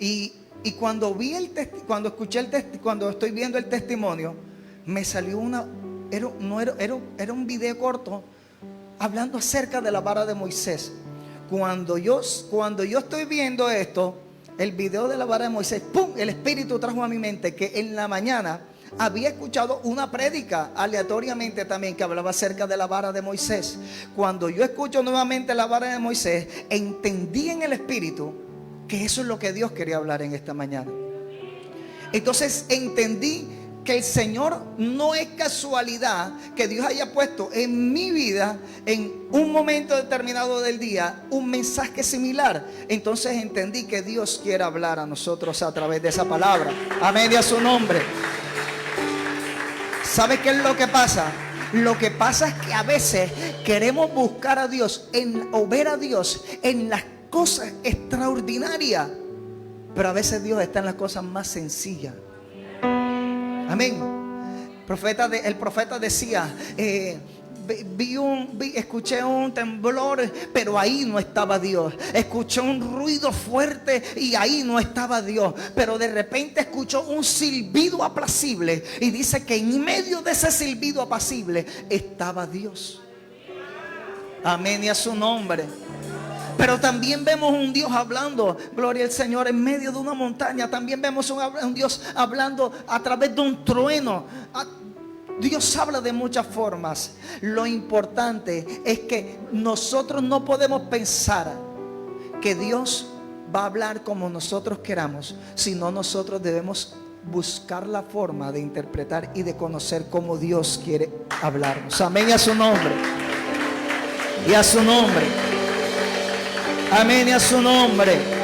Y cuando vi cuando escuché cuando estoy viendo el testimonio, me salió era un video corto hablando acerca de la vara de Moisés. Cuando yo estoy viendo esto, el video de la vara de Moisés, ¡pum!, el Espíritu trajo a mi mente que en la mañana había escuchado una prédica aleatoriamente también que hablaba acerca de la vara de Moisés. Cuando yo escucho nuevamente la vara de Moisés, entendí en el Espíritu que eso es lo que Dios quería hablar en esta mañana. Entonces entendí que el Señor, no es casualidad que Dios haya puesto en mi vida, en un momento determinado del día, un mensaje similar. Entonces entendí que Dios quiere hablar a nosotros a través de esa palabra. Amén, y a su nombre. ¿Sabe qué es lo que pasa? Lo que pasa es que a veces queremos buscar a Dios o ver a Dios en las cosas extraordinarias, pero a veces Dios está en las cosas más sencillas. Amén. El profeta decía, escuché un temblor, pero ahí no estaba Dios. Escuché un ruido fuerte y ahí no estaba Dios. Pero de repente escuchó un silbido apacible, y dice que en medio de ese silbido apacible estaba Dios. Amén, y a su nombre. Pero también vemos un Dios hablando, gloria al Señor, en medio de una montaña. También vemos un Dios hablando a través de un trueno. Dios habla de muchas formas. Lo importante es que nosotros no podemos pensar que Dios va a hablar como nosotros queramos, sino nosotros debemos buscar la forma de interpretar y de conocer cómo Dios quiere hablarnos. Amén, y a su nombre. Y a su nombre. Amén, y a su nombre.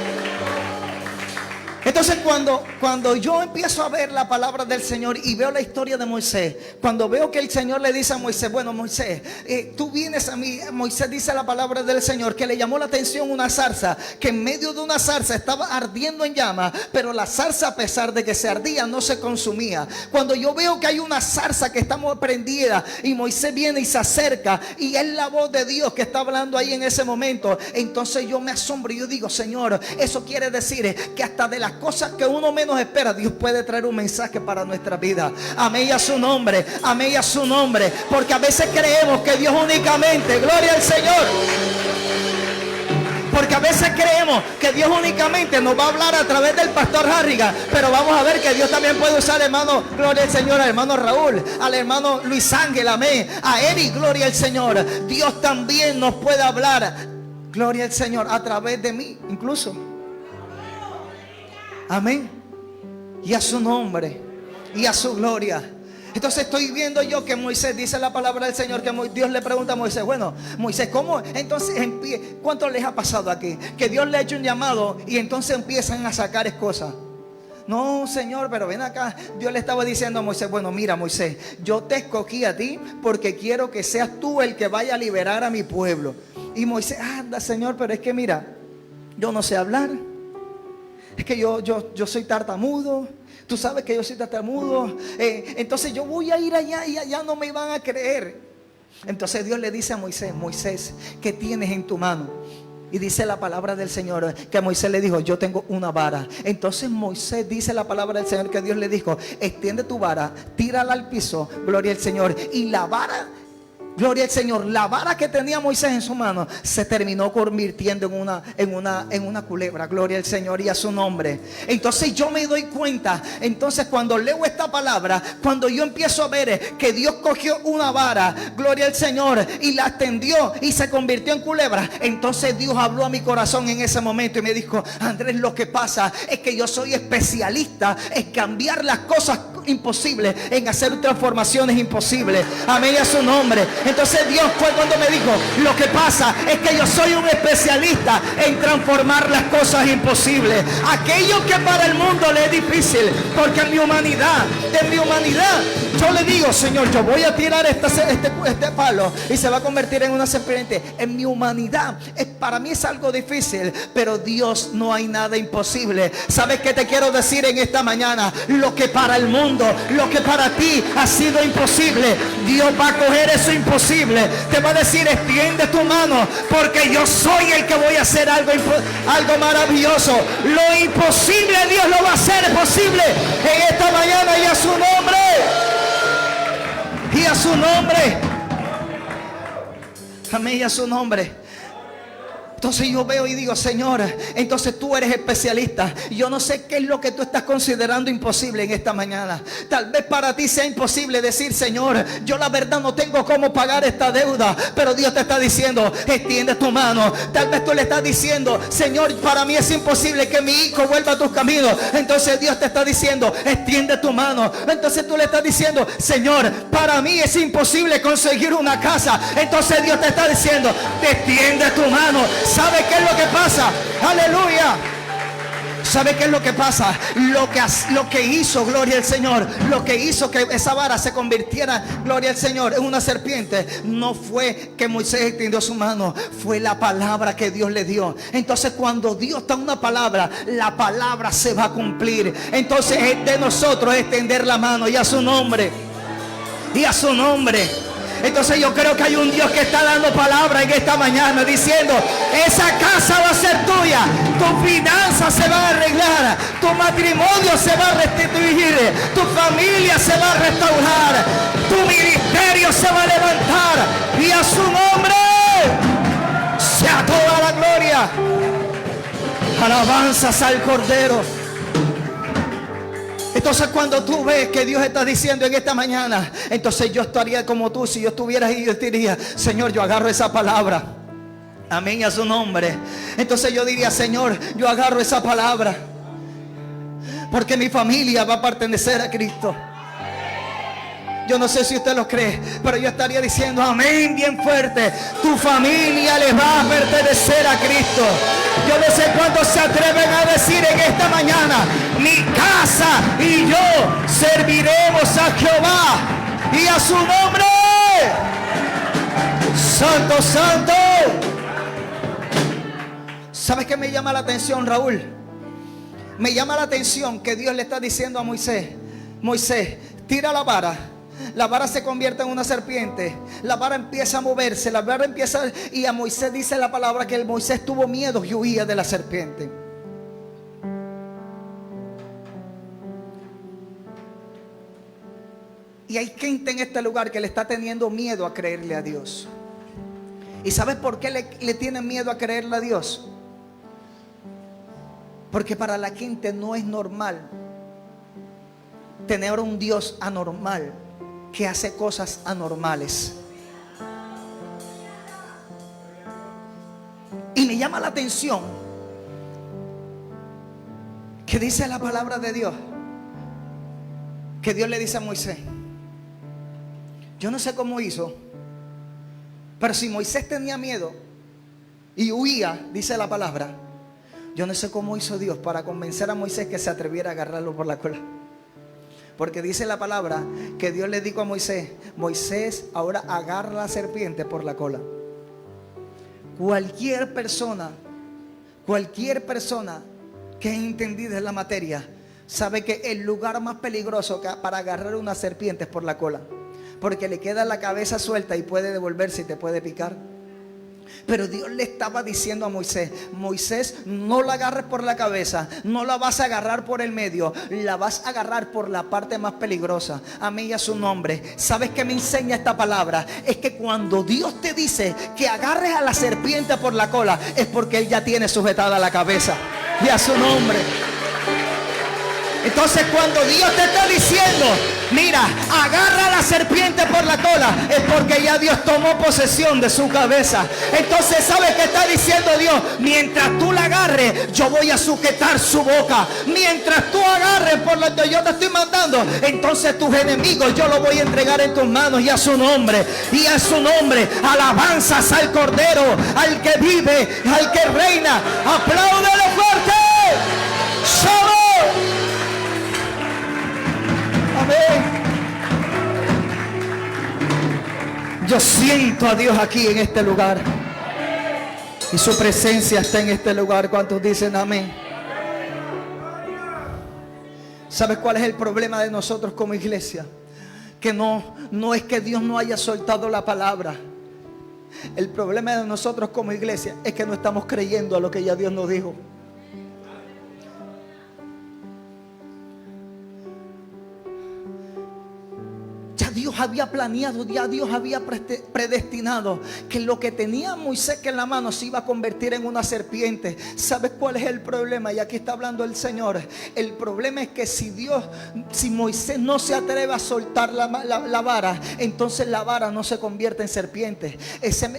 Entonces cuando yo empiezo a ver la palabra del Señor y veo la historia de Moisés, cuando veo que el Señor le dice a Moisés, bueno, Moisés, tú vienes a mí. Moisés, dice la palabra del Señor, que le llamó la atención una zarza, que en medio de una zarza estaba ardiendo en llamas, pero la zarza, a pesar de que se ardía, no se consumía. Cuando yo veo que hay una zarza que está prendida y Moisés viene y se acerca, y es la voz de Dios que está hablando ahí en ese momento, entonces yo me asombro y yo digo, Señor, eso quiere decir que hasta de las cosas que uno menos espera, Dios puede traer un mensaje para nuestra vida. Amén, y a su nombre. Amén, y a su nombre. Porque a veces creemos que Dios únicamente, gloria al Señor, porque a veces creemos que Dios únicamente nos va a hablar a través del pastor Harrigan, pero vamos a ver que Dios también puede usar, hermano, gloria al Señor, al hermano Raúl, al hermano Luis Ángel, amén, a Eric, gloria al Señor. Dios también nos puede hablar, gloria al Señor, a través de mí incluso. Amén, y a su nombre, y a su gloria. Entonces estoy viendo yo que Moisés, dice la palabra del Señor, que Dios le pregunta a Moisés, bueno, Moisés, ¿cómo? Entonces, ¿cuánto les ha pasado aquí? Que Dios le ha hecho un llamado y entonces empiezan a sacar cosas. No, Señor, pero ven acá. Dios le estaba diciendo a Moisés, bueno, mira, Moisés, yo te escogí a ti porque quiero que seas tú el que vaya a liberar a mi pueblo. Y Moisés, anda, Señor, pero es que mira, yo no sé hablar. Es que yo soy tartamudo. Tú sabes que yo soy tartamudo. Entonces yo voy a ir allá y allá no me van a creer. Entonces Dios le dice a Moisés, Moisés, ¿qué tienes en tu mano? Y dice la palabra del Señor que Moisés le dijo, yo tengo una vara. Entonces Moisés, dice la palabra del Señor, que Dios le dijo, extiende tu vara, tírala al piso, gloria al Señor. Y la vara, gloria al Señor, la vara que tenía Moisés en su mano se terminó convirtiendo en una culebra, gloria al Señor y a su nombre. Entonces yo me doy cuenta, entonces cuando leo esta palabra, cuando yo empiezo a ver que Dios cogió una vara, gloria al Señor, y la extendió y se convirtió en culebra, entonces Dios habló a mi corazón en ese momento y me dijo, Andrés, lo que pasa es que yo soy especialista en cambiar las cosas imposibles, en hacer transformaciones imposibles. Amén, y a su nombre. Entonces Dios fue cuando me dijo, lo que pasa es que yo soy un especialista en transformar las cosas imposibles. Aquello que para el mundo le es difícil, porque en mi humanidad Yo le digo, Señor, yo voy a tirar este palo y se va a convertir en una serpiente. En mi humanidad, para mí es algo difícil, pero Dios, no hay nada imposible. ¿Sabes qué te quiero decir en esta mañana? Lo que para el mundo, lo que para ti ha sido imposible, Dios va a coger eso imposible. Te va a decir, extiende tu mano, porque yo soy el que voy a hacer algo maravilloso. Lo imposible Dios lo va a hacer posible en esta mañana, y a su nombre. Y a su nombre. Amén, y a su nombre. Entonces yo veo y digo, Señor, entonces tú eres especialista. Yo no sé qué es lo que tú estás considerando imposible en esta mañana. Tal vez para ti sea imposible decir, Señor, yo la verdad no tengo cómo pagar esta deuda. Pero Dios te está diciendo, extiende tu mano. Tal vez tú le estás diciendo, Señor, para mí es imposible que mi hijo vuelva a tus caminos. Entonces Dios te está diciendo, extiende tu mano. Entonces tú le estás diciendo, Señor, para mí es imposible conseguir una casa. Entonces Dios te está diciendo, extiende tu mano. ¿Sabe qué es lo que pasa? Aleluya. ¿Sabe qué es lo que pasa? Lo que hizo, gloria al Señor, lo que hizo que esa vara se convirtiera, gloria al Señor, en una serpiente, no fue que Moisés extendió su mano, fue la palabra que Dios le dio. Entonces cuando Dios da una palabra, la palabra se va a cumplir. Entonces es de nosotros extender la mano, y a su nombre. Y a su nombre. Entonces yo creo que hay un Dios que está dando palabra en esta mañana, diciendo, esa casa va a ser tuya, tu finanza se va a arreglar, tu matrimonio se va a restituir, tu familia se va a restaurar, tu ministerio se va a levantar, y a su nombre sea toda la gloria. Alabanzas al Cordero. Entonces cuando tú ves que Dios está diciendo en esta mañana, entonces yo estaría como tú. Si yo estuviera ahí, yo diría, Señor, yo agarro esa palabra. Amén, a su nombre. Entonces yo diría, Señor, yo agarro esa palabra, porque mi familia va a pertenecer a Cristo. Yo no sé si usted lo cree, pero yo estaría diciendo amén bien fuerte. Tu familia le va a pertenecer a Cristo. Yo no sé cuántos se atreven a decir en esta mañana, mi casa y yo serviremos a Jehová y a su nombre. Santo, santo. ¿Sabes qué me llama la atención, Raúl? Me llama la atención que Dios le está diciendo a Moisés, Moisés, tira la vara. La vara se convierte en una serpiente. La vara empieza a moverse. La vara empieza, y a Moisés dice la palabra que Moisés tuvo miedo y huía de la serpiente. Y hay gente en este lugar que le está teniendo miedo a creerle a Dios. ¿Y sabes por qué le tienen miedo a creerle a Dios? Porque para la gente no es normal tener un Dios anormal que hace cosas anormales. Y me llama la atención que dice la palabra de Dios, que Dios le dice a Moisés, yo no sé cómo hizo, pero si Moisés tenía miedo y huía, dice la palabra, yo no sé cómo hizo Dios para convencer a Moisés que se atreviera a agarrarlo por la cola. Porque dice la palabra que Dios le dijo a Moisés, Moisés, ahora agarra la serpiente por la cola. Cualquier persona que es entendida en la materia sabe que el lugar más peligroso para agarrar una serpiente es por la cola, porque le queda la cabeza suelta y puede devolverse y te puede picar. Pero Dios le estaba diciendo a Moisés, Moisés, no la agarres por la cabeza, no la vas a agarrar por el medio, la vas a agarrar por la parte más peligrosa. Amén, y a su nombre. ¿Sabes qué me enseña esta palabra? Es que cuando Dios te dice que agarres a la serpiente por la cola, es porque Él ya tiene sujetada la cabeza. Y a su nombre. Entonces cuando Dios te está diciendo, mira, agarra a la serpiente por la cola, es porque ya Dios tomó posesión de su cabeza. Entonces, ¿sabes qué está diciendo Dios? Mientras tú la agarres, yo voy a sujetar su boca. Mientras tú agarres por lo que yo te estoy mandando, entonces tus enemigos yo los voy a entregar en tus manos. Y a su nombre, y a su nombre, alabanzas al Cordero, al que vive, al que reina. Apláudelo fuerte. ¡Solo! Amén. Siento a Dios aquí en este lugar. Y su presencia está en este lugar. ¿Cuántos dicen amén? ¿Sabes cuál es el problema de nosotros como iglesia? Que no es que Dios no haya soltado la palabra. El problema de nosotros como iglesia es que no estamos creyendo a lo que ya Dios nos dijo. Ya Dios había planeado, ya Dios había predestinado que lo que tenía Moisés en la mano se iba a convertir en una serpiente. ¿Sabes cuál es el problema? Y aquí está hablando el Señor. El problema es que si Moisés no se atreve a soltar la vara, entonces la vara no se convierte en serpiente.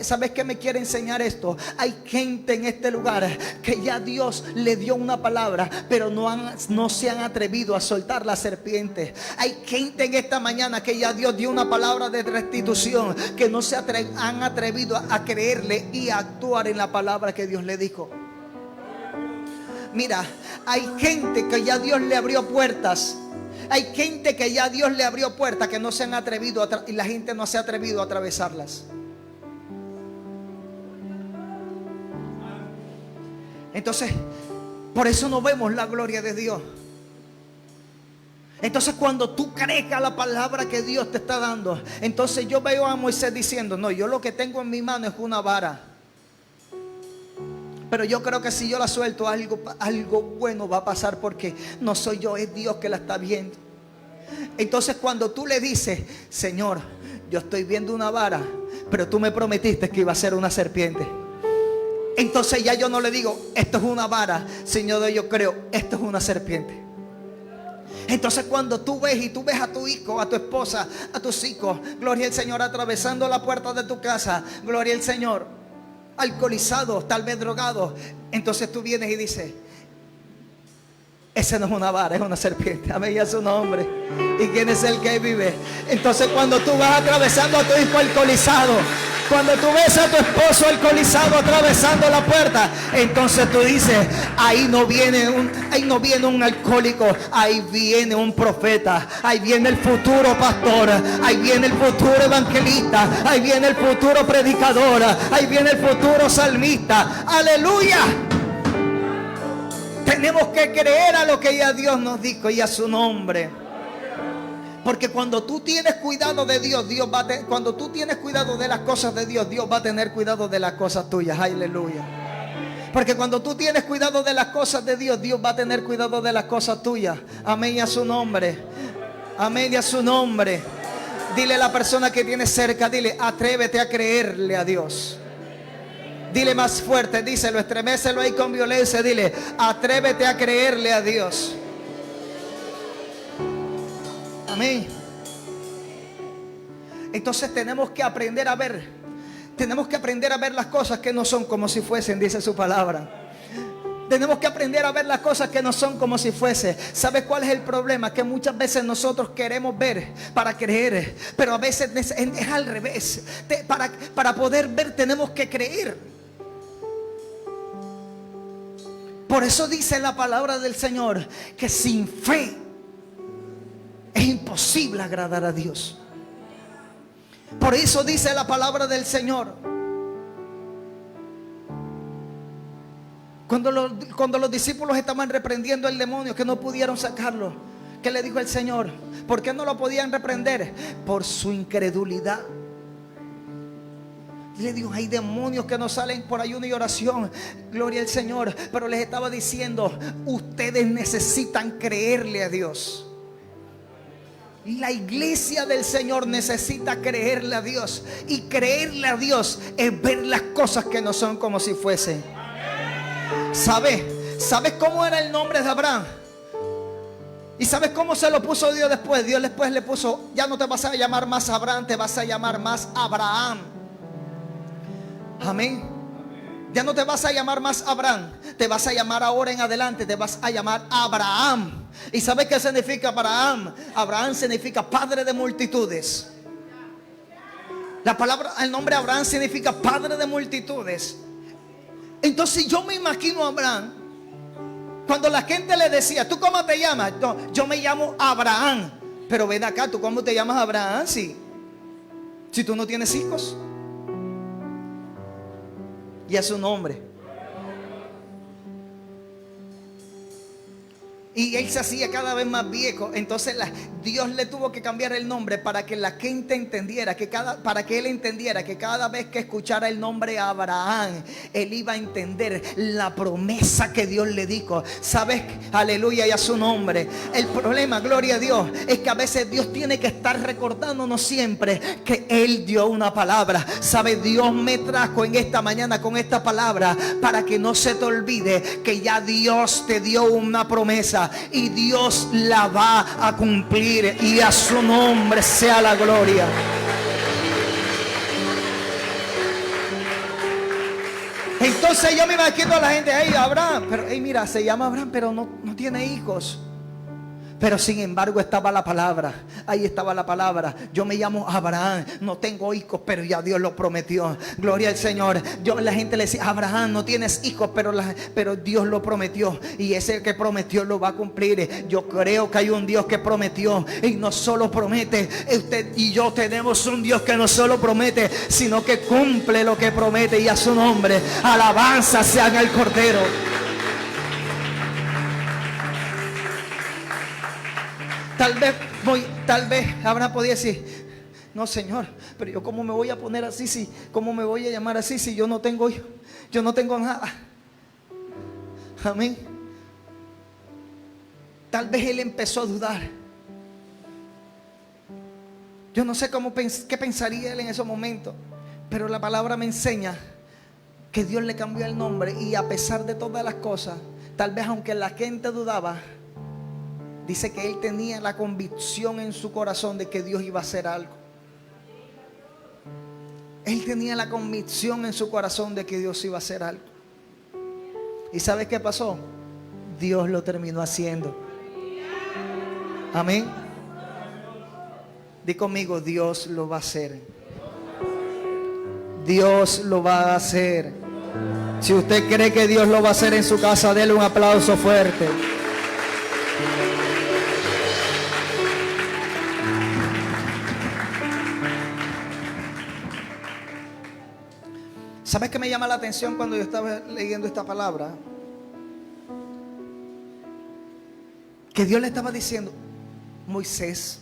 ¿Sabes qué me quiere enseñar esto? Hay gente en este lugar que ya Dios le dio una palabra, pero no se han atrevido a soltar la serpiente. Hay gente en esta mañana que ya Dios dio una palabra de restitución, que no se han atrevido a creerle y a actuar en la palabra que Dios le dijo. Mira, hay gente que ya Dios le abrió puertas. Hay gente que ya Dios le abrió puertas que no se han atrevido y la gente no se ha atrevido a atravesarlas. Entonces, por eso no vemos la gloria de Dios. Entonces cuando tú crees a la palabra que Dios te está dando, entonces yo veo a Moisés diciendo: no, yo lo que tengo en mi mano es una vara, pero yo creo que si yo la suelto algo bueno va a pasar, porque no soy yo, es Dios que la está viendo. Entonces cuando tú le dices: Señor, yo estoy viendo una vara, pero tú me prometiste que iba a ser una serpiente, entonces ya yo no le digo esto es una vara, Señor, yo creo esto es una serpiente. Entonces cuando tú ves a tu hijo, a tu esposa, a tus hijos, gloria al Señor, atravesando la puerta de tu casa, gloria al Señor, alcoholizados, tal vez drogados, entonces tú vienes y dices: ese no es una vara, es una serpiente. Amén, a su nombre. ¿Y quién es el que vive? Entonces cuando tú vas atravesando a tu hijo alcoholizado, cuando tú ves a tu esposo alcoholizado atravesando la puerta, entonces tú dices: ahí no viene un alcohólico, ahí viene un profeta, ahí viene el futuro pastor, ahí viene el futuro evangelista, ahí viene el futuro predicador, ahí viene el futuro salmista. Aleluya. Tenemos que creer a lo que ya Dios nos dijo y a su nombre. Porque cuando tú tienes cuidado de Dios, cuando tú tienes cuidado de las cosas de Dios, Dios va a tener cuidado de las cosas tuyas. Aleluya. Porque cuando tú tienes cuidado de las cosas de Dios, Dios va a tener cuidado de las cosas tuyas. Amén y a su nombre. Amén y a su nombre. Dile a la persona que tienes cerca, dile: atrévete a creerle a Dios. Dile más fuerte, díselo, estremécelo ahí con violencia. Dile: atrévete a creerle a Dios. Amén. Entonces tenemos que aprender a ver las cosas que no son como si fuesen, dice su palabra. Tenemos que aprender a ver las cosas que no son como si fuese. ¿Sabes cuál es el problema? Que muchas veces nosotros queremos ver para creer, pero a veces es al revés. Para poder ver tenemos que creer. Por eso dice la palabra del Señor que sin fe es imposible agradar a Dios. Por eso dice la palabra del Señor. Cuando los discípulos estaban reprendiendo al demonio, que no pudieron sacarlo, ¿qué le dijo el Señor? ¿Por qué no lo podían reprender? Por su incredulidad. Y le dijo: hay demonios que no salen por ayuno y oración, gloria al Señor. Pero les estaba diciendo: ustedes necesitan creerle a Dios. La iglesia del Señor necesita creerle a Dios. Y creerle a Dios es ver las cosas que no son como si fuesen. ¿Sabes cómo era el nombre de Abraham? ¿Y sabes cómo se lo puso Dios después? Dios después le puso: ya no te vas a llamar más Abraham, te vas a llamar más Abraham. Amén. Ya no te vas a llamar más Abraham, te vas a llamar ahora en adelante, te vas a llamar Abraham. ¿Y sabes qué significa Abraham? Abraham significa padre de multitudes. El nombre Abraham significa padre de multitudes. Entonces yo me imagino a Abraham cuando la gente le decía: ¿tú cómo te llamas? No, yo me llamo Abraham. Pero ven acá, ¿tú cómo te llamas Abraham si tú no tienes hijos? y a su nombre. Y él se hacía cada vez más viejo. Entonces Dios le tuvo que cambiar el nombre para que la gente entendiera para que él entendiera que cada vez que escuchara el nombre Abraham, él iba a entender la promesa que Dios le dijo. ¿Sabes? Aleluya, y a su nombre. El problema, gloria a Dios, es que a veces Dios tiene que estar recordándonos siempre que él dio una palabra. ¿Sabe? Dios me trajo en esta mañana con esta palabra para que no se te olvide que ya Dios te dio una promesa. Y Dios la va a cumplir, y a su nombre sea la gloria. Entonces yo me imagino a la gente, hey, Abraham, pero hey, mira, se llama Abraham, pero no tiene hijos. Pero sin embargo estaba la palabra. Ahí estaba la palabra. Yo me llamo Abraham, no tengo hijos, pero ya Dios lo prometió. Gloria al Señor. La gente le decía, Abraham, no tienes hijos, pero Dios lo prometió. Y ese que prometió lo va a cumplir. Yo creo que hay un Dios que prometió y no solo promete. Usted y yo tenemos un Dios que no solo promete, sino que cumple lo que promete, y a su nombre alabanza sea en el Cordero. Tal vez Abraham podía decir, no, Señor, pero yo cómo me voy a poner así, cómo me voy a llamar así si yo no tengo hijos, yo no tengo nada. Amén. Tal vez él empezó a dudar. Yo no sé qué pensaría él en ese momento, pero la palabra me enseña que Dios le cambió el nombre, y a pesar de todas las cosas, tal vez aunque la gente dudaba, dice que él tenía la convicción en su corazón de que Dios iba a hacer algo. Él tenía la convicción en su corazón de que Dios iba a hacer algo. ¿Y sabes qué pasó? Dios lo terminó haciendo. Amén. Di conmigo, Dios lo va a hacer. Dios lo va a hacer. Si usted cree que Dios lo va a hacer en su casa, déle un aplauso fuerte. ¿Sabes qué me llama la atención cuando yo estaba leyendo esta palabra? Que Dios le estaba diciendo, Moisés,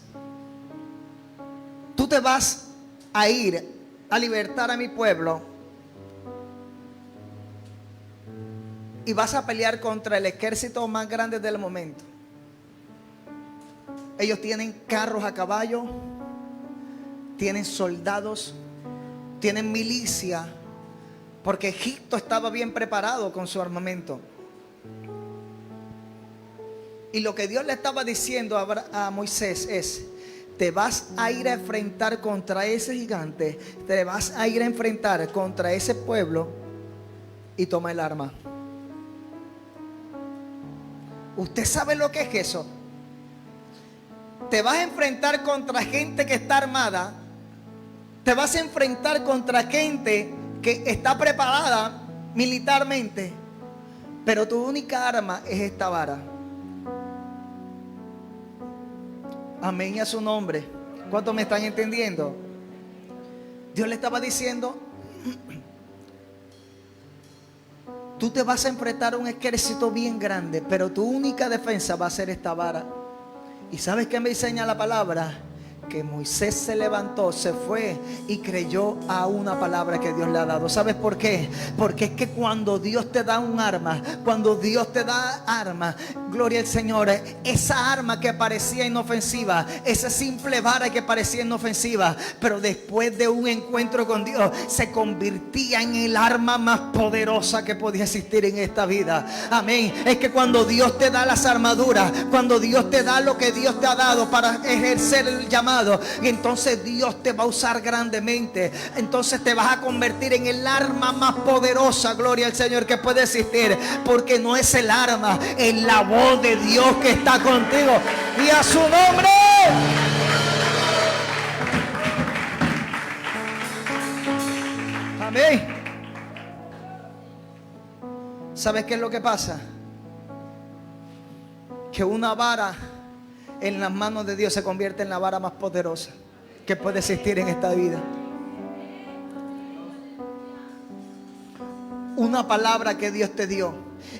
tú te vas a ir a libertar a mi pueblo y vas a pelear contra el ejército más grande del momento. Ellos tienen carros a caballo, tienen soldados, tienen milicia, porque Egipto estaba bien preparado con su armamento. Y lo que Dios le estaba diciendo a Moisés es, te vas a ir a enfrentar contra ese gigante, te vas a ir a enfrentar contra ese pueblo y toma el arma. ¿Usted sabe lo que es eso? Te vas a enfrentar contra gente que está armada, te vas a enfrentar contra gente que está preparada militarmente, pero tu única arma es esta vara. Amén, a su nombre. ¿Cuántos me están entendiendo? Dios le estaba diciendo, tú te vas a enfrentar a un ejército bien grande, pero tu única defensa va a ser esta vara. ¿Y sabes qué me enseña la palabra? Que Moisés se levantó, se fue y creyó a una palabra que Dios le ha dado. ¿Sabes por qué? Porque es que cuando Dios te da un arma, cuando Dios te da arma, gloria al Señor, esa arma que parecía inofensiva, esa simple vara que parecía inofensiva, pero después de un encuentro con Dios se convertía en el arma más poderosa que podía existir en esta vida. Amén. Es que cuando Dios te da las armaduras, cuando Dios te da lo que Dios te ha dado para ejercer el llamado, y entonces Dios te va a usar grandemente. Entonces te vas a convertir en el arma más poderosa, gloria al Señor, que puede existir, porque no es el arma, es la voz de Dios que está contigo, y a su nombre. Amén. ¿Sabes qué es lo que pasa? Que una vara en las manos de Dios se convierte en la vara más poderosa que puede existir en esta vida. una palabra que Dios te dio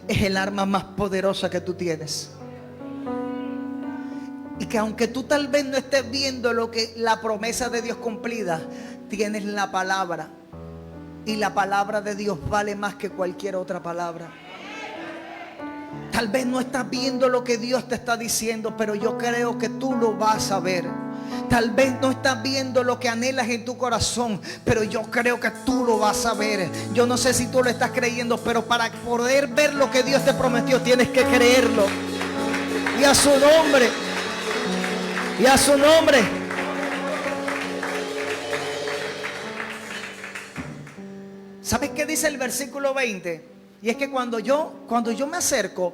es el arma más poderosa que tú tienes. Y que aunque tú tal vez no estés viendo la promesa de Dios cumplida, tienes la palabra. Y la palabra de Dios vale más que cualquier otra palabra. Tal vez no estás viendo lo que Dios te está diciendo, pero yo creo que tú lo vas a ver. Tal vez no estás viendo lo que anhelas en tu corazón, pero yo creo que tú lo vas a ver. Yo no sé si tú lo estás creyendo, pero para poder ver lo que Dios te prometió, tienes que creerlo. Y a su nombre. Y a su nombre. ¿Sabes qué dice el versículo 20? Y es que cuando yo me acerco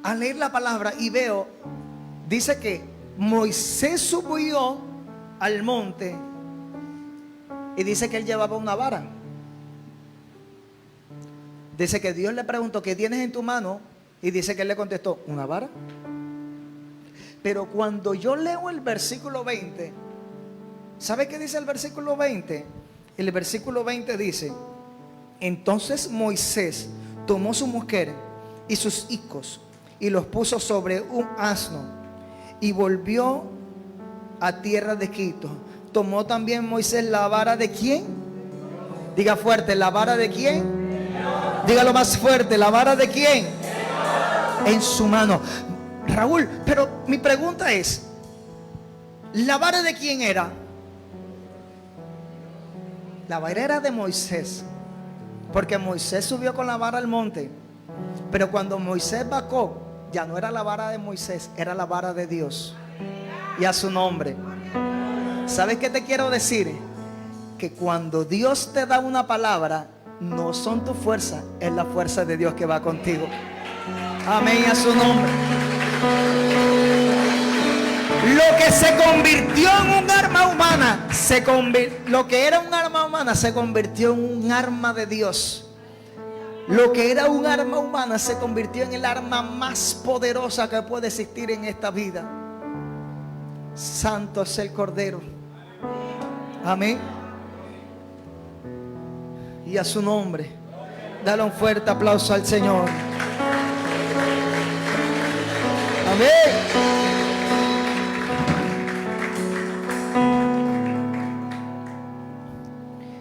a leer la palabra y veo, dice que Moisés subió al monte y dice que él llevaba una vara. Dice que Dios le preguntó: ¿qué tienes en tu mano? Y dice que él le contestó: ¿una vara? Pero cuando yo leo el versículo 20, ¿sabe qué dice el versículo 20? El versículo 20 dice: entonces Moisés tomó su mujer y sus hijos y los puso sobre un asno y volvió a tierra de Egipto. Tomó también Moisés la vara de ¿quién? Diga fuerte: ¿la vara de quién? Dígalo más fuerte: ¿la vara de quién? En su mano. Raúl, pero mi pregunta es: ¿la vara de quién era? La vara era de Moisés, porque Moisés subió con la vara al monte. Pero cuando Moisés bajó, ya no era la vara de Moisés, era la vara de Dios. Y a su nombre. ¿Sabes qué te quiero decir? Que cuando Dios te da una palabra, no son tu fuerza, es la fuerza de Dios que va contigo. Amén, a su nombre. Lo que se convirtió en un arma humana, lo que era un arma humana se convirtió en un arma de Dios. Lo que era un arma humana se convirtió en el arma más poderosa que puede existir en esta vida. Santo es el Cordero. Amén. Y a su nombre, dale un fuerte aplauso al Señor. Amén.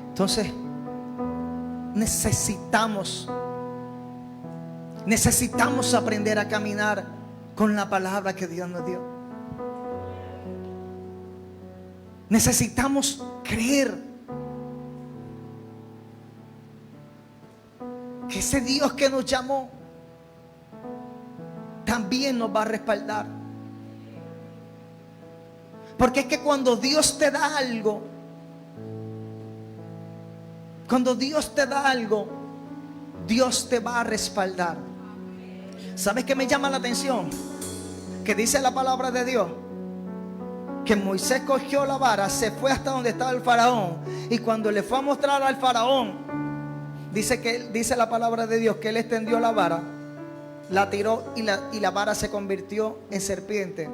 Entonces, necesitamos aprender a caminar con la palabra que Dios nos dio. Necesitamos creer que ese Dios que nos llamó también nos va a respaldar. Porque es que cuando Dios te da algo, Dios te va a respaldar. ¿Sabes qué me llama la atención? Que dice la palabra de Dios que Moisés cogió la vara, se fue hasta donde estaba el faraón, y cuando le fue a mostrar al faraón, dice la palabra de Dios que él extendió la vara, la tiró y la vara se convirtió en serpiente.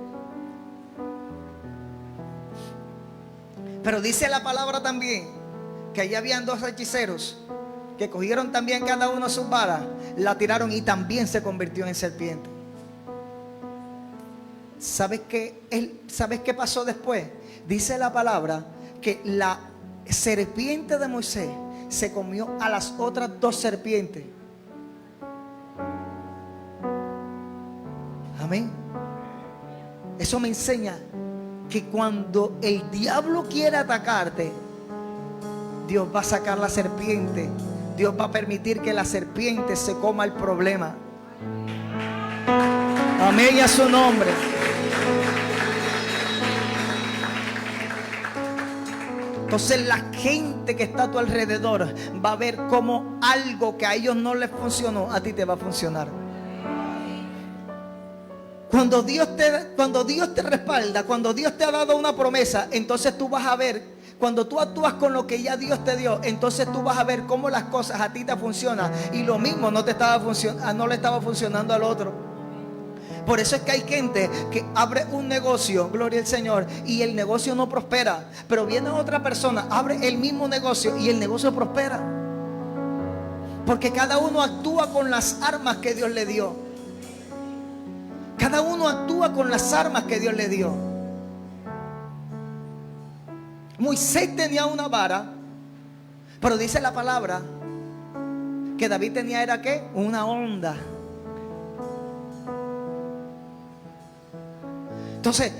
Pero dice la palabra también que allí habían dos hechiceros que cogieron también cada uno sus varas, la tiraron y también se convirtió en serpiente. ¿Sabes qué pasó después? Dice la palabra que la serpiente de Moisés se comió a las otras dos serpientes. Amén. Eso me enseña que cuando el diablo quiere atacarte, Dios va a sacar la serpiente. Dios va a permitir que la serpiente se coma el problema. Amén, y a su nombre. Entonces la gente que está a tu alrededor va a ver cómo algo que a ellos no les funcionó, a ti te va a funcionar. Cuando Dios te respalda, cuando Dios te ha dado una promesa, entonces tú vas a ver, cuando tú actúas con lo que ya Dios te dio, entonces tú vas a ver cómo las cosas a ti te funcionan y lo mismo no le estaba funcionando al otro. Por eso es que hay gente que abre un negocio, gloria al Señor, y el negocio no prospera. Pero viene otra persona, abre el mismo negocio y el negocio prospera. Porque cada uno actúa con las armas que Dios le dio. Cada uno actúa con las armas que Dios le dio. Moisés tenía una vara, pero dice la palabra que David tenía, ¿era qué? Una honda. Entonces,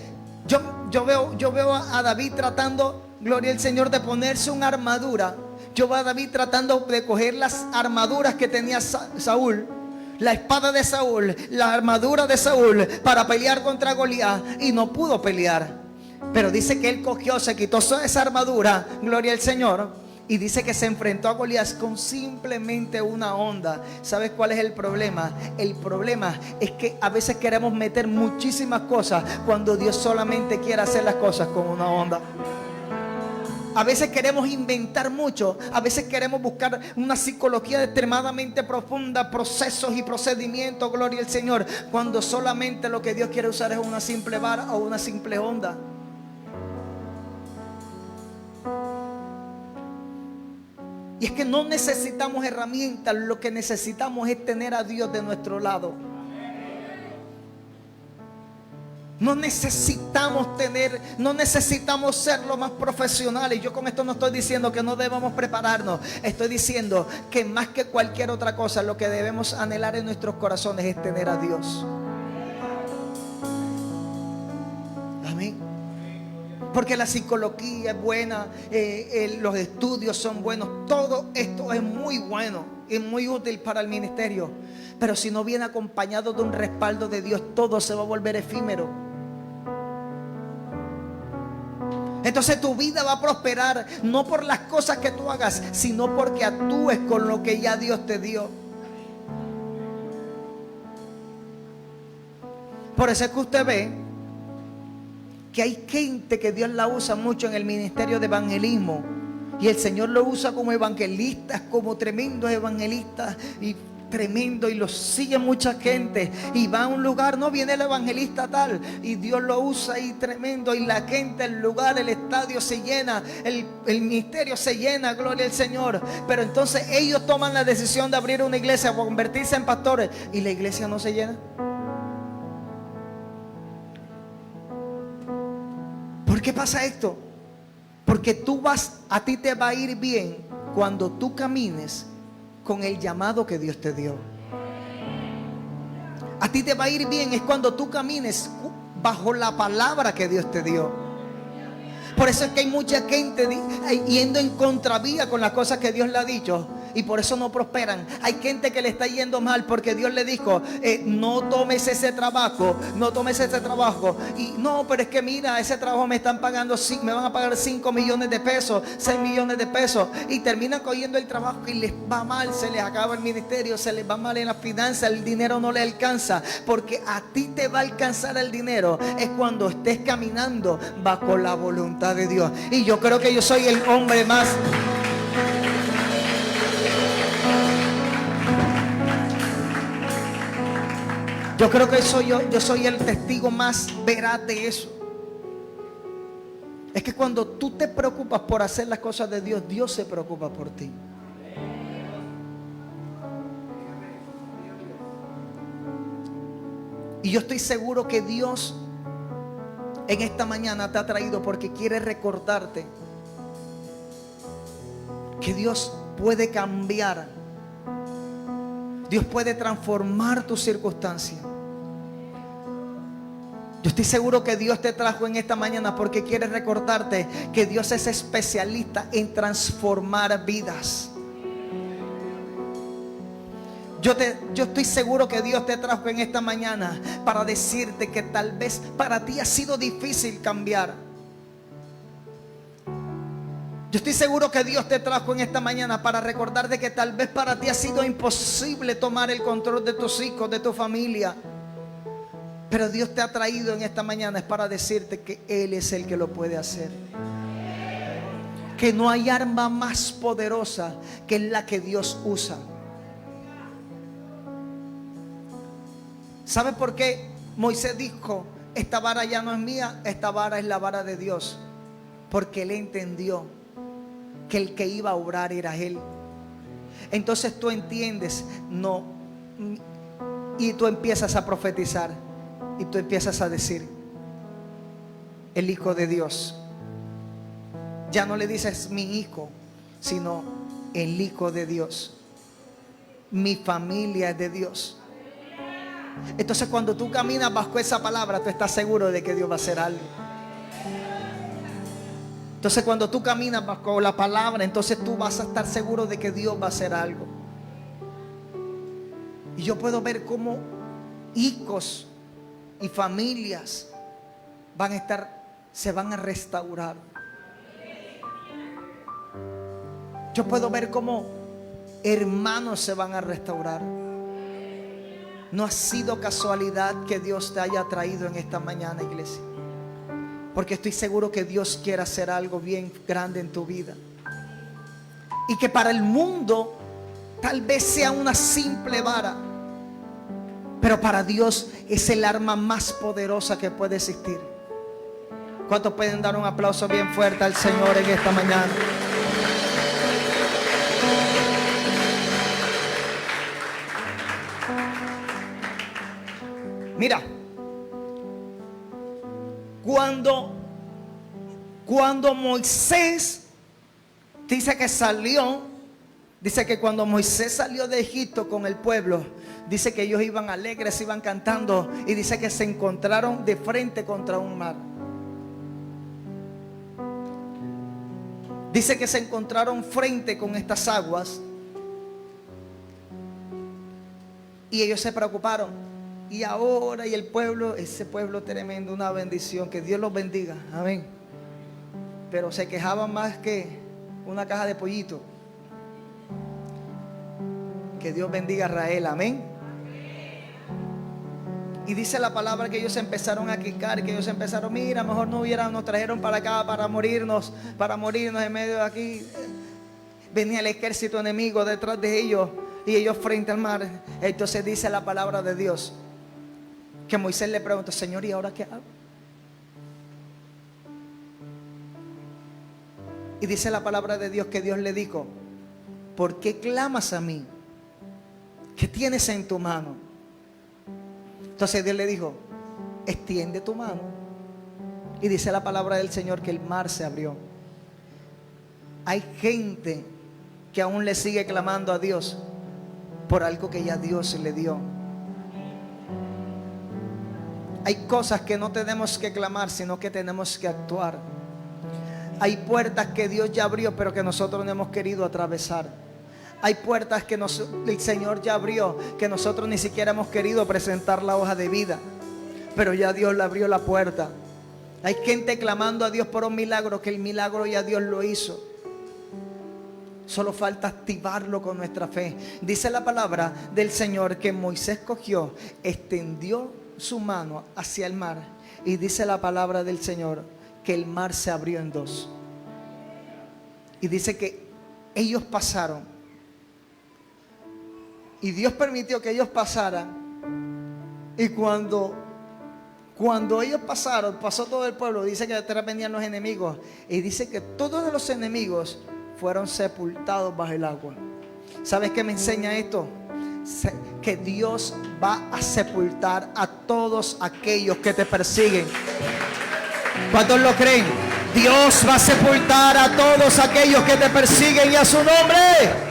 yo veo a David tratando, gloria al Señor, de ponerse una armadura. Yo veo a David tratando de coger las armaduras que tenía Saúl, la espada de Saúl, la armadura de Saúl, para pelear contra Goliat, y no pudo pelear. Pero dice que él cogió, se quitó esa armadura, gloria al Señor, y dice que se enfrentó a Goliat con simplemente una honda. ¿Sabes cuál es el problema? El problema es que a veces queremos meter muchísimas cosas cuando Dios solamente quiere hacer las cosas con una honda. A veces queremos inventar mucho. A veces queremos buscar una psicología extremadamente profunda, procesos y procedimientos, gloria al Señor, cuando solamente lo que Dios quiere usar es una simple vara o una simple honda. Y es que no necesitamos herramientas, lo que necesitamos es tener a Dios de nuestro lado. No necesitamos ser los más profesionales. Yo con esto no estoy diciendo que no debamos prepararnos. Estoy diciendo que más que cualquier otra cosa, lo que debemos anhelar en nuestros corazones es tener a Dios. Amén. Porque la psicología es buena, los estudios son buenos, todo esto es muy bueno y muy útil para el ministerio. Pero si no viene acompañado de un respaldo de Dios, todo se va a volver efímero. Entonces tu vida va a prosperar no por las cosas que tú hagas, sino porque actúes con lo que ya Dios te dio. Por eso es que usted ve que hay gente que Dios la usa mucho en el ministerio de evangelismo, y el Señor lo usa como evangelistas, como tremendos evangelistas, y tremendo, y lo sigue mucha gente, y va a un lugar, no viene el evangelista tal, y Dios lo usa y tremendo, y la gente, el lugar, el estadio se llena, el ministerio se llena, gloria al Señor. Pero entonces ellos toman la decisión de abrir una iglesia, convertirse en pastores, y la iglesia no se llena. ¿Por qué pasa esto? Porque a ti te va a ir bien cuando tú camines con el llamado que Dios te dio. A ti te va a ir bien es cuando tú camines bajo la palabra que Dios te dio. Por eso es que hay mucha gente yendo en contravía con las cosas que Dios le ha dicho, y por eso no prosperan. Hay gente que le está yendo mal porque Dios le dijo, no tomes ese trabajo, no tomes ese trabajo. Y no, pero es que mira, ese trabajo me están pagando, me van a pagar 5 millones de pesos, 6 millones de pesos. Y terminan cogiendo el trabajo y les va mal, se les acaba el ministerio, se les va mal en las finanzas, el dinero no les alcanza. Porque a ti te va a alcanzar el dinero es cuando estés caminando bajo la voluntad de Dios. Y yo creo que yo soy el hombre más... Yo creo que yo soy el testigo más veraz de eso. Es que cuando tú te preocupas por hacer las cosas de Dios, Dios se preocupa por ti. Y yo estoy seguro que Dios en esta mañana te ha traído porque quiere recordarte que Dios puede cambiar. Dios puede transformar tu circunstancia. Yo estoy seguro que Dios te trajo en esta mañana porque quiere recordarte que Dios es especialista en transformar vidas. Yo estoy seguro que Dios te trajo en esta mañana para decirte que tal vez para ti ha sido difícil cambiar. Yo estoy seguro que Dios te trajo en esta mañana para recordarte que tal vez para ti ha sido imposible tomar el control de tus hijos, de tu familia. Pero Dios te ha traído en esta mañana es para decirte que Él es el que lo puede hacer. Que no hay arma más poderosa que la que Dios usa. ¿Sabe por qué Moisés dijo, esta vara ya no es mía, esta vara es la vara de Dios? Porque él entendió que el que iba a obrar era Él. Entonces tú entiendes, no, y tú empiezas a profetizar y tú empiezas a decir: el Hijo de Dios. Ya no le dices mi hijo, sino el Hijo de Dios. Mi familia es de Dios. Entonces cuando tú caminas bajo esa palabra, tú estás seguro de que Dios va a hacer algo. Entonces cuando tú caminas bajo la palabra, entonces tú vas a estar seguro de que Dios va a hacer algo. Y yo puedo ver cómo hijos y familias se van a restaurar. Yo puedo ver cómo hermanos se van a restaurar. No ha sido casualidad que Dios te haya traído en esta mañana, iglesia, porque estoy seguro que Dios quiere hacer algo bien grande en tu vida. Y que para el mundo tal vez sea una simple vara, pero para Dios es el arma más poderosa que puede existir. ¿Cuántos pueden dar un aplauso bien fuerte al Señor en esta mañana? Mira, cuando Moisés dice que cuando Moisés salió de Egipto con el pueblo, dice que ellos iban alegres, iban cantando, y dice que se encontraron de frente contra un mar. Dice que se encontraron frente con estas aguas y ellos se preocuparon. Y ahora, y el pueblo, ese pueblo tremendo, una bendición, que Dios los bendiga, amén. Pero se quejaban más que una caja de pollito. Que Dios bendiga a Israel, amén. Y dice la palabra que ellos empezaron a quicar, que ellos empezaron: mira, mejor nos trajeron para acá para morirnos en medio de aquí. Venía el ejército enemigo detrás de ellos y ellos frente al mar. Entonces dice la palabra de Dios que Moisés le preguntó: Señor, ¿y ahora qué hago? Y dice la palabra de Dios que Dios le dijo: ¿por qué clamas a mí? ¿Qué tienes en tu mano? Entonces Dios le dijo: extiende tu mano. Y dice la palabra del Señor que el mar se abrió. Hay gente que aún le sigue clamando a Dios por algo que ya Dios le dio. Hay cosas que no tenemos que clamar, sino que tenemos que actuar. Hay puertas que Dios ya abrió, pero que nosotros no hemos querido atravesar. Hay puertas que el Señor ya abrió, que nosotros ni siquiera hemos querido presentar la hoja de vida, pero ya Dios le abrió la puerta. Hay gente clamando a Dios por un milagro, que el milagro ya Dios lo hizo. Solo falta activarlo con nuestra fe. Dice la palabra del Señor que Moisés cogió, extendió su mano hacia el mar, y dice la palabra del Señor que el mar se abrió en dos. Y dice que ellos pasaron, y Dios permitió que ellos pasaran. Y cuando ellos pasaron, pasó todo el pueblo. Dice que detrás venían los enemigos, y dice que todos los enemigos fueron sepultados bajo el agua. ¿Sabes qué me enseña esto? Que Dios va a sepultar a todos aquellos que te persiguen. ¿Cuántos lo creen? Dios va a sepultar a todos aquellos que te persiguen, y a su nombre.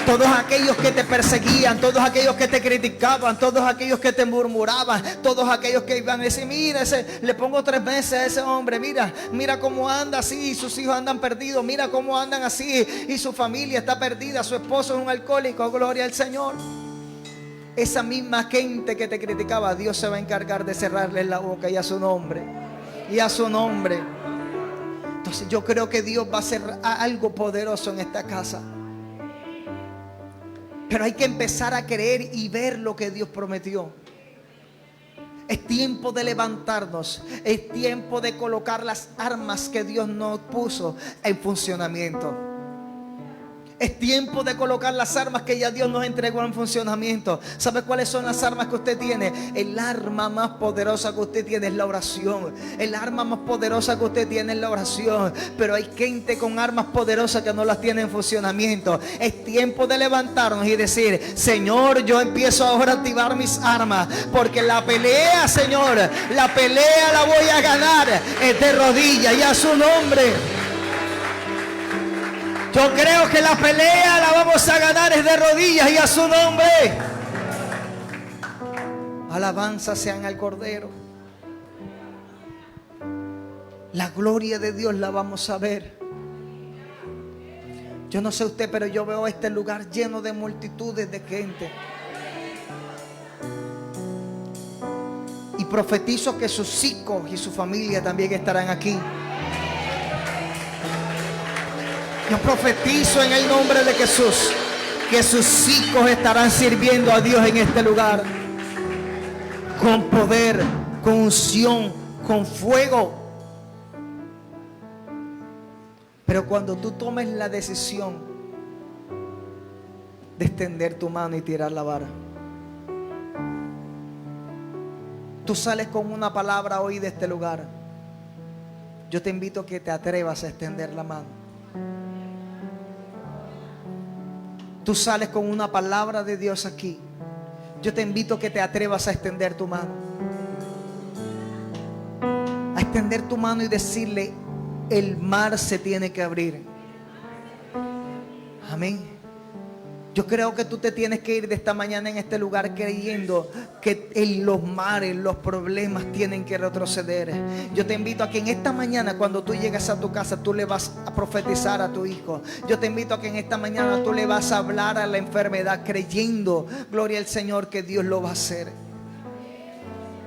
Todos aquellos que te perseguían, todos aquellos que te criticaban, todos aquellos que te murmuraban, todos aquellos que iban a decir: mira, le pongo 3 meses a ese hombre, mira cómo anda así, y sus hijos andan perdidos, mira cómo andan así, y su familia está perdida, su esposo es un alcohólico. Gloria al Señor. Esa misma gente que te criticaba, Dios se va a encargar de cerrarles la boca, y a su nombre, y a su nombre. Entonces yo creo que Dios va a hacer algo poderoso en esta casa. Pero hay que empezar a creer y ver lo que Dios prometió. Es tiempo de levantarnos. Es tiempo de colocar las armas que Dios nos puso en funcionamiento. Es tiempo de colocar las armas que ya Dios nos entregó en funcionamiento. ¿Sabe cuáles son las armas que usted tiene? El arma más poderosa que usted tiene es la oración. El arma más poderosa que usted tiene es la oración. Pero hay gente con armas poderosas que no las tiene en funcionamiento. Es tiempo de levantarnos y decir: Señor, yo empiezo ahora a activar mis armas, porque la pelea, Señor, la pelea la voy a ganar de rodillas y a su nombre. Yo creo que la pelea la vamos a ganar es de rodillas y a su nombre. Alabanza sean al Cordero. La gloria de Dios la vamos a ver. Yo no sé usted, pero yo veo este lugar lleno de multitudes de gente. Y profetizo que sus hijos y su familia también estarán aquí. Yo profetizo en el nombre de Jesús que sus hijos estarán sirviendo a Dios en este lugar. Con poder, con unción, con fuego. Pero cuando tú tomes la decisión de extender tu mano y tirar la vara, tú sales con una palabra hoy de este lugar. Yo te invito a que te atrevas a extender la mano. Tú sales con una palabra de Dios aquí. Yo te invito a que te atrevas a extender tu mano. A extender tu mano y decirle: el mar se tiene que abrir. Amén. Yo creo que tú te tienes que ir de esta mañana en este lugar creyendo que en los mares, los problemas tienen que retroceder. Yo te invito a que en esta mañana, cuando tú llegues a tu casa, tú le vas a profetizar a tu hijo. Yo te invito a que en esta mañana tú le vas a hablar a la enfermedad creyendo, gloria al Señor, que Dios lo va a hacer.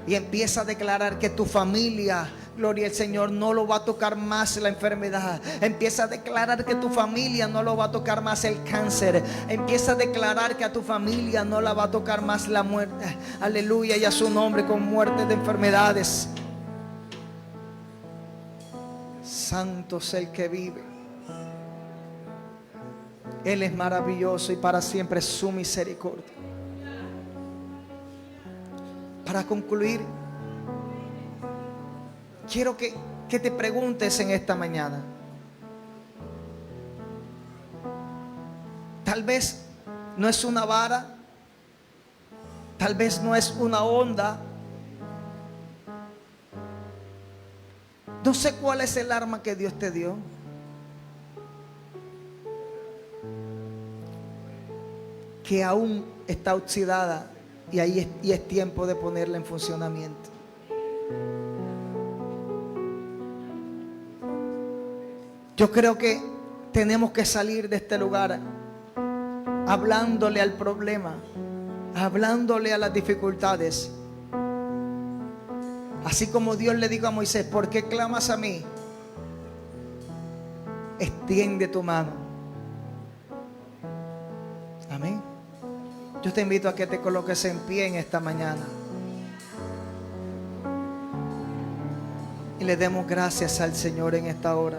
Y empieza a declarar que tu familia, gloria al Señor, no lo va a tocar más la enfermedad. Empieza a declarar que tu familia no lo va a tocar más el cáncer. Empieza a declarar que a tu familia no la va a tocar más la muerte. Aleluya, y a su nombre, con muerte de enfermedades. Santo es el que vive. Él es maravilloso y para siempre es su misericordia. Para concluir, quiero que te preguntes en esta mañana. Tal vez no es una vara, tal vez no es una onda. No sé cuál es el arma que Dios te dio. Que aún está oxidada y es tiempo de ponerla en funcionamiento. Yo creo que tenemos que salir de este lugar hablándole al problema, hablándole a las dificultades. Así como Dios le dijo a Moisés: ¿por qué clamas a mí? Extiende tu mano. Amén. Yo te invito a que te coloques en pie en esta mañana y le demos gracias al Señor en esta hora.